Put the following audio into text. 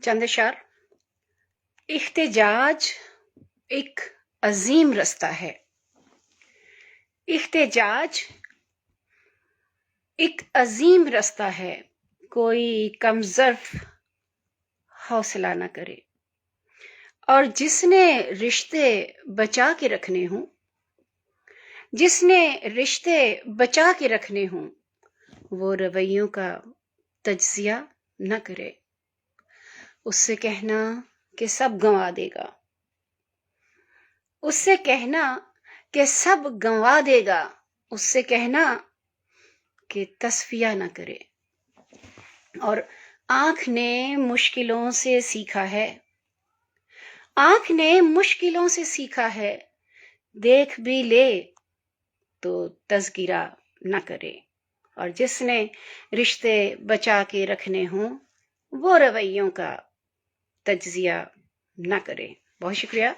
چند اشعار۔ احتجاج ایک عظیم رستہ ہے، احتجاج ایک عظیم رستہ ہے، کوئی کم ظرف حوصلہ نہ کرے، اور جس نے رشتے بچا کے رکھنے ہوں، جس نے رشتے بچا کے رکھنے ہوں، وہ رویوں کا تجزیہ نہ کرے۔ اس سے کہنا کہ سب گنوا دے گا، اس سے کہنا کہ سب گنوا دے گا، اس سے کہنا کہ تصفیہ نہ کرے۔ اور آنکھ نے مشکلوں سے سیکھا ہے، آنکھ نے مشکلوں سے سیکھا ہے، دیکھ بھی لے تو تذکرہ نہ کرے۔ اور جس نے رشتے بچا کے رکھنے ہوں، وہ رویوں کا تجزیہ نہ کرے۔ بہت شکریہ۔